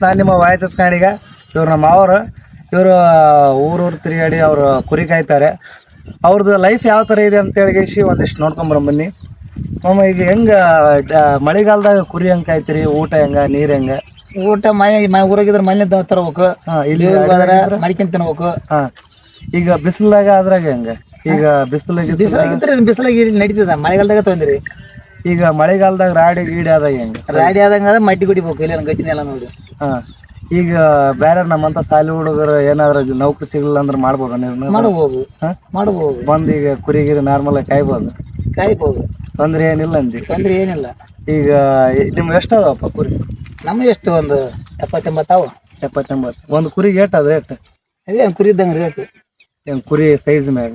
ನಾನು ನಿಮ್ಮ ವಾಯ್ಸ್ ಹಚ್ಕೊಂಡೀಗ ಇವ್ರು ನಮ್ಮ ಮಾವರು. ಇವರು ಊರೂರು ತಿರುಗಾಡಿ ಅವರು ಕುರಿ ಕಾಯ್ತಾರೆ. ಅವ್ರದ್ದು ಲೈಫ್ ಯಾವ ಥರ ಇದೆ ಅಂತೇಳಿ ಒಂದಿಷ್ಟು ನೋಡ್ಕೊಂಬರ ಬನ್ನಿ. ಮಾಮ, ಈಗ ಹೆಂಗೆ ಮಳೆಗಾಲದಾಗ ಕುರಿ ಹೆಂಗೆ ಕಾಯ್ತೀರಿ? ಊಟ ಹೆಂಗೆ, ನೀರು ಹೆಂಗೆ? ಊಟ ಊರಾಗಿದ್ರೆ ಮನೆ ತರಬೇಕು. ಇಲ್ಲಿ ಮಡಿಕೊಂಡ್ ತಿನ್ಬೇಕು. ಹಾಂ, ಈಗ ಬಿಸಿಲಾಗ ಅದ್ರಾಗ ಹೆಂಗೆ? ಈಗ ಬಿಸಿಲಾಗಿ ನಡೀತದ. ಮಳೆಗಾಲದಾಗ ತೊಂದ್ರಿ. ಈಗ ಮಳೆಗಾಲದಾಗ ರಾಡಿ ಗೀಡಿ ಆದಾಗ ಹೆಂಗೆ? ರಾಡಿ ಆದಂಗ ಮಡ್ಡಿ ಕುಡಿಬೇಕು, ಇಲ್ಲ ಗಟ್ಟಿನೆಲ್ಲ ನೋಡಿ. ಹಾಂ, ಈಗ ಬೇರೆ ನಮ್ಮಂತ ಸಾಲಿ ಹುಡುಗರು ಏನಾದ್ರು ನೌಕರಿ ಸಿಗಲಿಲ್ಲ ಅಂದ್ರೆ ಮಾಡ್ಬೋದು ನೀವು? ಮಾಡಬಹುದು, ಮಾಡಬಹುದು. ಬಂದು ಈಗ ಕುರಿಗಿರಿ ನಾರ್ಮಲ್ ಆಗಿ ಕಾಯ್ಬೋದು. ತೊಂದ್ರೆ ಏನಿಲ್ಲ ಅಂದಿ? ತೊಂದ್ರೆ ಏನಿಲ್ಲ. ಈಗ ನಿಮ್ಗೆ ಎಷ್ಟು ಅದಾವಪ್ಪ ಕುರಿ? ನಮ್ಗೆ ಎಷ್ಟು ಒಂದು 70-80 ಅವ. 70-80. ಒಂದು ಕುರಿಗೆ ಏಟದ ರೇಟ್? ಅದೇ ಕುರಿ ಇದ್ದಂಗೆ ರೇಟ್. ಏನು ಕುರಿ ಸೈಜ್ ಮ್ಯಾಗ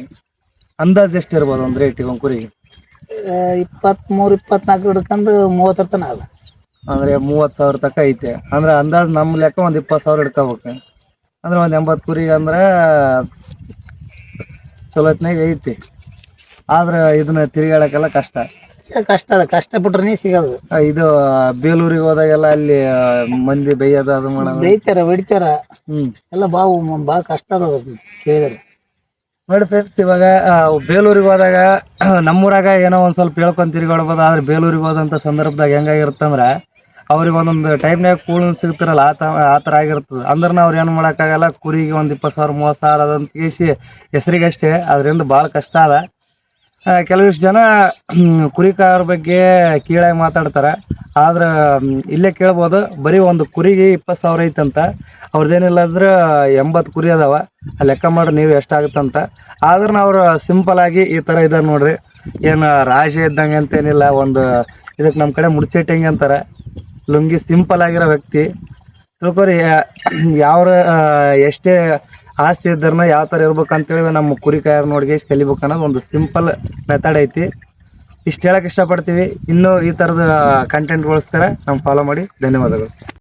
ಅಂದಾಜು ಎಷ್ಟು ಇರ್ಬೋದು ಒಂದು ರೇಟಿಗೆ? ಒಂದು ಕುರಿಗೆ 23-24 ಹಿಡ್ಕೊಂಡು 30 ತನಕ ಅದ. ಅಂದರೆ 30,000 ತನಕ ಐತೆ. ಅಂದ್ರೆ ಅಂದಾಜು ನಮ್ಮ ಲೆಕ್ಕ ಒಂದು 20,000 ಹಿಡ್ಕೋಬೇಕು. ಅಂದ್ರೆ ಒಂದು 80 ಕುರಿಗೆ ಅಂದ್ರೆ ಚಲೋತ್ನಾಗ ಐತಿ. ಆದ್ರೆ ಇದನ್ನ ತಿರುಗಾಡಕ್ಕೆಲ್ಲ ಕಷ್ಟ ಅದ. ಕಷ್ಟ ಬಿಟ್ರೆ ಸಿಗೋದು. ಇದು ಬೇಲೂರಿಗೆ ಹೋದಾಗೆಲ್ಲ ಅಲ್ಲಿ ಮಂದಿ ಬೈಯೋದು ಅದು ಮಾಡೋದು, ಹೊಡಿತಾರ. ಎಲ್ಲ ಭಾಳ ಕಷ್ಟ ಅದ ಕೇಳಿದ್ರೆ. ನೋಡಿ ಫ್ರೆಂಡ್ಸ್, ಇವಾಗ ಬೇಲೂರಿಗೆ ಹೋದಾಗ ನಮ್ಮೂರಾಗ ಏನೋ ಒಂದು ಸ್ವಲ್ಪ ಹೇಳ್ಕೊಂಡು ತಿರುಗಾಡ್ಬೋದು. ಆದ್ರೆ ಬೇಲೂರಿಗೆ ಹೋದಂಥ ಸಂದರ್ಭದಾಗ ಹೆಂಗಾಗಿರುತ್ತಂದ್ರೆ ಅವ್ರಿಗೆ ಒಂದೊಂದು ಟೈಮ್ನಾಗ ಕೂಳು ಸಿಗ್ತಿರಲ್ಲ, ಆ ಥರ ಆಗಿರ್ತದೆ. ಅಂದ್ರೆ ಅವ್ರು ಏನು ಮಾಡೋಕ್ಕಾಗಲ್ಲ. ಕುರಿಗೆ ಒಂದು 20,000-30,000 ಅದಂತ ಕೇಸಿ ಹೆಸರಿಗಷ್ಟೇ. ಅದರಿಂದ ಭಾಳ ಕಷ್ಟ ಅದ. ಕೆಲವಿಷ್ಟು ಜನ ಕುರಿಕಾಯರ ಬಗ್ಗೆ ಕೀಳಾಗಿ ಮಾತಾಡ್ತಾರೆ. ಆದ್ರೆ ಇಲ್ಲೇ ಕೇಳ್ಬೋದು, ಬರೀ ಒಂದು ಕುರಿಗೆ 20,000 ಐತಂತ. ಅವ್ರದ್ದೇನಿಲ್ಲ ಅಂದ್ರೆ 80 ಕುರಿ ಅದಾವ. ಲೆಕ್ಕ ಮಾಡ್ರಿ ನೀವು ಎಷ್ಟಾಗುತ್ತಂತ. ಆದ್ರೂ ಅವ್ರು ಸಿಂಪಲ್ ಆಗಿ ಈ ಥರ ಇದ್ದಾರೆ ನೋಡ್ರಿ. ಏನು ರಾಜ ಇದ್ದಂಗೆ ಅಂತೇನಿಲ್ಲ. ಒಂದು ಇದಕ್ಕೆ ನಮ್ಮ ಕಡೆ ಮುಡ್ಚೆಟ್ಟಂಗೆ ಅಂತಾರೆ. ಲುಂಗಿ ಸಿಂಪಲ್ ಆಗಿರೋ ವ್ಯಕ್ತಿ ತಿಳ್ಕೊರಿ. ಯಾವ ಎಷ್ಟೇ ಆಸ್ತಿ ಇದ್ರನ್ನ ಯಾವ ಥರ ಇರ್ಬೇಕಂತೇಳಿ ನಮ್ಮ ಕುರಿ ಕಾಯರ್ ನೋಡಿ ಕಲಿಬೇಕು ಅನ್ನೋದು ಒಂದು ಸಿಂಪಲ್ ಮೆಥಡ್ ಐತಿ. ಇಷ್ಟು ಹೇಳಕ್ಕೆ ಇಷ್ಟಪಡ್ತೀವಿ. ಇನ್ನೂ ಈ ಥರದ ಕಂಟೆಂಟ್ಗೋಸ್ಕರ ನಮ್ಮ ಫಾಲೋ ಮಾಡಿ. ಧನ್ಯವಾದಗಳು.